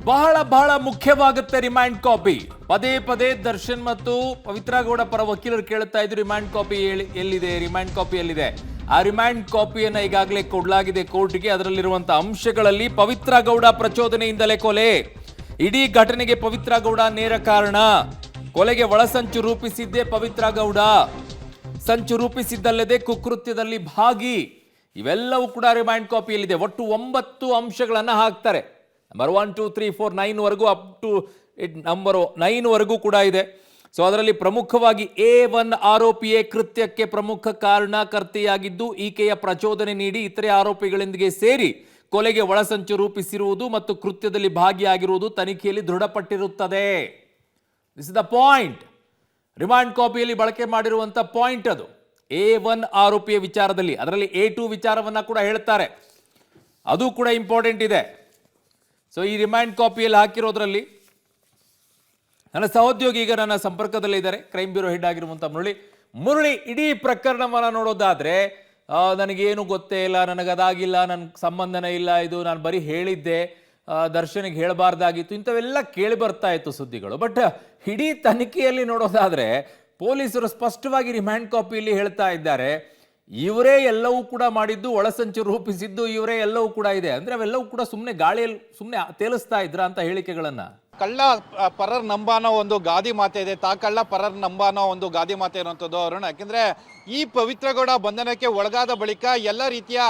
ಬಹಳ ಬಹಳ ಮುಖ್ಯವಾಗುತ್ತೆ remind copy. ಪದೇ ಪದೇ ದರ್ಶನ್ ಮತ್ತು ಪವಿತ್ರ ಗೌಡ ಪರ ವಕೀಲರು ಕೇಳುತ್ತಾ ಇದ್ರು ರಿಮೈಂಡ್ ಕಾಪಿ ಎಲ್ಲಿದೆ, ರಿಮೈಂಡ್ ಕಾಪಿ ಎಲ್ಲಿದೆ. ಆ ರಿಮೈಂಡ್ ಕಾಪಿಯನ್ನ ಈಗಾಗಲೇ ಕೊಡಲಾಗಿದೆ ಕೋರ್ಟ್ಗೆ. ಅದರಲ್ಲಿರುವಂತಹ ಅಂಶಗಳಲ್ಲಿ ಪವಿತ್ರ ಗೌಡ ಪ್ರಚೋದನೆಯಿಂದಲೇ ಕೊಲೆ, ಇಡೀ ಘಟನೆಗೆ ಪವಿತ್ರ ಗೌಡ ನೇರ ಕಾರಣ, ಕೊಲೆಗೆ ಒಳಸಂಚು ರೂಪಿಸಿದ್ದೇ ಪವಿತ್ರ ಗೌಡ, ಸಂಚು ರೂಪಿಸಿದ್ದಲ್ಲದೆ ಕುಕೃತ್ಯದಲ್ಲಿ ಭಾಗಿ, ಇವೆಲ್ಲವೂ ಕೂಡ ರಿಮೈಂಡ್ ಕಾಪಿಯಲ್ಲಿದೆ. ಒಟ್ಟು 9 ಅಂಶಗಳನ್ನ ಹಾಕ್ತಾರೆ. ನಂಬರ್ 1 2 3 4 9 ವರೆಗೂ, ಅಪ್ ಟು ನಂಬರ್ 9 ವರೆಗೂ ಕೂಡ ಇದೆ. ಸೊ ಅದರಲ್ಲಿ ಪ್ರಮುಖವಾಗಿ A1 ಆರೋಪಿಯೇ ಕೃತ್ಯಕ್ಕೆ ಪ್ರಮುಖ ಕಾರಣಕರ್ತೆಯಾಗಿದ್ದು, ಈಕೆಯ ಪ್ರಚೋದನೆ ನೀಡಿ ಇತರೆ ಆರೋಪಿಗಳೊಂದಿಗೆ ಸೇರಿ ಕೊಲೆಗೆ ಒಳಸಂಚು ರೂಪಿಸಿರುವುದು ಮತ್ತು ಕೃತ್ಯದಲ್ಲಿ ಭಾಗಿಯಾಗಿರುವುದು ತನಿಖೆಯಲ್ಲಿ ದೃಢಪಟ್ಟಿರುತ್ತದೆ. This is the point. Remand ಕಾಪಿಯಲ್ಲಿ ಬಳಕೆ ಮಾಡಿರುವಂಥ ಪಾಯಿಂಟ್ ಅದು. A1 ಆರೋಪಿಯ ವಿಚಾರದಲ್ಲಿ, ಅದರಲ್ಲಿ A2 ವಿಚಾರವನ್ನ ಕೂಡ ಹೇಳ್ತಾರೆ, ಅದು ಕೂಡ ಇಂಪಾರ್ಟೆಂಟ್ ಇದೆ. ಸೊ ಈ ರಿಮೈಂಡ್ ಕಾಪಿಯಲ್ಲಿ ಹಾಕಿರೋದ್ರಲ್ಲಿ ನನ್ನ ಸಹೋದ್ಯೋಗಿ ಈಗ ನನ್ನ ಸಂಪರ್ಕದಲ್ಲಿದ್ದಾರೆ, ಕ್ರೈಮ್ ಬ್ಯೂರೋ ಹೆಡ್ ಆಗಿರುವಂಥ ಮುರಳಿ. ಇಡೀ ಪ್ರಕರಣವನ್ನು ನೋಡೋದಾದ್ರೆ ನನಗೇನು ಗೊತ್ತೇ ಇಲ್ಲ, ನನಗದಾಗಿಲ್ಲ, ನನ್ನ ಸಂಬಂಧನೇ ಇಲ್ಲ, ಇದು ನಾನು ಬರೀ ಹೇಳಿದ್ದೆ, ದರ್ಶನಿಗೆ ಹೇಳಬಾರ್ದಾಗಿತ್ತು, ಇಂಥವೆಲ್ಲ ಕೇಳಿ ಬರ್ತಾ ಇತ್ತು ಸುದ್ದಿಗಳು. ಬಟ್ ಇಡೀ ತನಿಖೆಯಲ್ಲಿ ನೋಡೋದಾದ್ರೆ ಪೊಲೀಸರು ಸ್ಪಷ್ಟವಾಗಿ ರಿಮೈಂಡ್ ಕಾಪಿಯಲ್ಲಿ ಹೇಳ್ತಾ ಇದ್ದಾರೆ, ಇವರೇ ಎಲ್ಲವೂ ಕೂಡ ಮಾಡಿದ್ದು, ಒಳಸಂಚು ರೂಪಿಸಿದ್ದು ಇವರೇ ಎಲ್ಲವೂ ಕೂಡ ಇದೆ. ಅಂದ್ರೆ ಅವೆಲ್ಲವೂ ಕೂಡ ಸುಮ್ಮನೆ ಗಾಳಿಯಲ್ಲಿ ಸುಮ್ಮನೆ ತೇಲಿಸ್ತಾ ಇದ್ರ ಅಂತ ಹೇಳಿಕೆಗಳನ್ನ. ಕಳ್ಳ ಪರರ್ ನಂಬ ಅನ್ನೋ ಒಂದು ಗಾದಿ ಮಾತೆ ಇದೆ, ತಾ ಕಳ್ಳ ಪರರ್ ನಂಬ ಅನ್ನೋ ಒಂದು ಗಾದಿ ಮಾತೆ ಇರುವಂಥದ್ದು ಅರುಣ್. ಯಾಕೆಂದ್ರೆ ಈ ಪವಿತ್ರ ಗೌಡ ಬಂಧನಕ್ಕೆ ಒಳಗಾದ ಬಳಿಕ ಎಲ್ಲ ರೀತಿಯ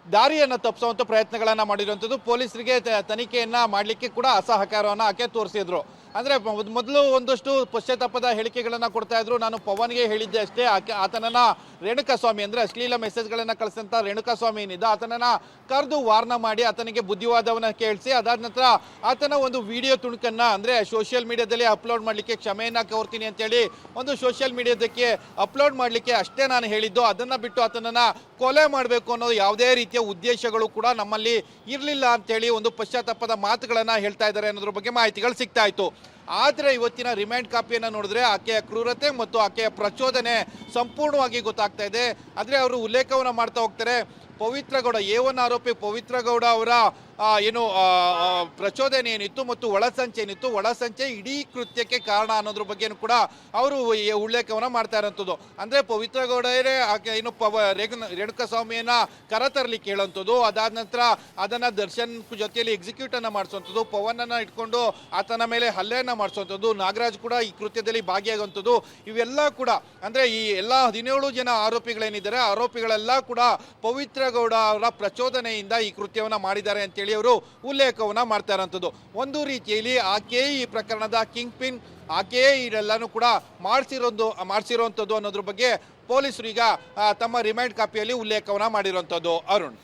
ದಾರಿಯನ್ನು ತಪ್ಪಿಸುವಂಥ ಪ್ರಯತ್ನಗಳನ್ನ ಮಾಡಿರುವಂಥದ್ದು. ಪೊಲೀಸರಿಗೆ ತನಿಖೆಯನ್ನ ಮಾಡಲಿಕ್ಕೆ ಕೂಡ ಅಸಹಕಾರವನ್ನು ಆಕೆ ತೋರಿಸಿದ್ರು. ಅಂದ್ರೆ ಮೊದಲು ಒಂದಷ್ಟು ಪಶ್ಚಾತ್ತಾಪದ ಹೇಳಿಕೆಗಳನ್ನ ಕೊಡ್ತಾ ಇದ್ರು. ನಾನು ಪವನ್ಗೆ ಹೇಳಿದ್ದೆ ಅಷ್ಟೇ, ಆತನನ್ನ ರೇಣುಕಾಸ್ವಾಮಿ ಅಂದ್ರೆ ಅಶ್ಲೀಲ ಮೆಸೇಜ್ಗಳನ್ನ ಕಳಿಸಿದಂತ ರೇಣುಕಾಸ್ವಾಮಿ ಏನಿದ್ದ ಆತನನ್ನ ಕರೆದು ವಾರ್ನ ಮಾಡಿ ಆತನಿಗೆ ಬುದ್ಧಿವಾದವನ್ನ ಕೇಳಿಸಿ, ಅದಾದ ನಂತರ ಆತನ ಒಂದು ವಿಡಿಯೋ ತುಣುಕನ್ನ ಅಂದ್ರೆ ಸೋಷಿಯಲ್ ಮೀಡಿಯಾದಲ್ಲಿ ಅಪ್ಲೋಡ್ ಮಾಡ್ಲಿಕ್ಕೆ ಕ್ಷಮೆಯನ್ನ ಕೋರ್ತೀನಿ ಅಂತೇಳಿ ಒಂದು ಸೋಷಿಯಲ್ ಮೀಡಿಯಾದಕ್ಕೆ ಅಪ್ಲೋಡ್ ಮಾಡ್ಲಿಕ್ಕೆ ಅಷ್ಟೇ ನಾನು ಹೇಳಿದ್ದು. ಅದನ್ನ ಬಿಟ್ಟು ಆತನನ್ನ ಕೊಲೆ ಮಾಡಬೇಕು ಅನ್ನೋದು ಯಾವುದೇ ರೀತಿಯ ಉದ್ದೇಶಗಳು ಕೂಡ ನಮ್ಮಲ್ಲಿ ಇರಲಿಲ್ಲ ಅಂತೇಳಿ ಒಂದು ಪಶ್ಚಾತ್ತಾಪದ ಮಾತುಗಳನ್ನ ಹೇಳ್ತಾ ಇದ್ದಾರೆ ಅನ್ನೋದ್ರ ಬಗ್ಗೆ ಮಾಹಿತಿಗಳು ಸಿಗ್ತಾ ಇತ್ತು. ಆದರೆ ಇವತ್ತಿನ ರಿಮೈಂಡ್ ಕಾಪಿಯನ್ನು ನೋಡಿದ್ರೆ ಆಕೆಯ ಕ್ರೂರತೆ ಮತ್ತು ಆಕೆಯ ಪ್ರಚೋದನೆ ಸಂಪೂರ್ಣವಾಗಿ ಗೊತ್ತಾಗ್ತಾ ಇದೆ. ಆದರೆ ಅವರು ಉಲ್ಲೇಖವನ್ನು ಮಾಡ್ತಾ ಹೋಗ್ತಾರೆ, ಪವಿತ್ರ ಗೌಡ A1 ಆರೋಪಿ ಪವಿತ್ರ ಗೌಡ ಅವರ ಏನು ಪ್ರಚೋದನೆ ಏನಿತ್ತು ಮತ್ತು ಒಳಸಂಚೆ ಏನಿತ್ತು, ಒಳಸಂಚೆ ಇಡೀ ಕೃತ್ಯಕ್ಕೆ ಕಾರಣ ಅನ್ನೋದ್ರ ಬಗ್ಗೆನೂ ಕೂಡ ಅವರು ಉಲ್ಲೇಖವನ್ನು ಮಾಡ್ತಾ ಇರೋಂಥದ್ದು. ಅಂದರೆ ಪವಿತ್ರ ಗೌಡರೇ ಏನು ರೇಣುಕಾಸ್ವಾಮಿಯನ್ನ ಕರತರಲಿಕ್ಕೆ ಹೇಳೋಂಥದ್ದು, ಅದಾದ ನಂತರ ಅದನ್ನು ದರ್ಶನ್ ಜೊತೆಯಲ್ಲಿ ಎಕ್ಸಿಕ್ಯೂಟನ್ನು ಮಾಡಿಸುವಂಥದ್ದು, ಪವನನ್ನು ಇಟ್ಕೊಂಡು ಆತನ ಮೇಲೆ ಹಲ್ಲೆಯನ್ನು ಮಾಡಿಸುವಂಥದ್ದು, ನಾಗರಾಜ್ ಕೂಡ ಈ ಕೃತ್ಯದಲ್ಲಿ ಭಾಗಿಯಾಗುವಂಥದ್ದು, ಇವೆಲ್ಲ ಕೂಡ ಅಂದರೆ ಈ ಎಲ್ಲ 17 ಜನ ಆರೋಪಿಗಳೇನಿದ್ದಾರೆ ಆರೋಪಿಗಳೆಲ್ಲ ಕೂಡ ಪವಿತ್ರ ಗೌಡ ಅವರ ಪ್ರಚೋದನೆಯಿಂದ ಈ ಕೃತ್ಯವನ್ನು ಮಾಡಿದ್ದಾರೆ ಅಂತೇಳಿ ಅವರು ಉಲ್ಲೇಖವನ್ನ ಮಾಡ್ತಾ ಇರೋಂಥದ್ದು. ಒಂದು ರೀತಿಯಲ್ಲಿ ಆಕೆಯೇ ಈ ಪ್ರಕರಣದ ಕಿಂಗ್ ಪಿನ್, ಆಕೆಯೇ ಇದೆಲ್ಲಾನು ಕೂಡ ಮಾಡಿಸಿರುವಂಥದ್ದು ಅನ್ನೋದ್ರ ಬಗ್ಗೆ ಪೊಲೀಸರು ಈಗ ತಮ್ಮ ರಿಮೈಂಡ್ ಕಾಪಿಯಲ್ಲಿ ಉಲ್ಲೇಖವನ್ನ ಮಾಡಿರುವಂಥದ್ದು. ಅರುಣ್.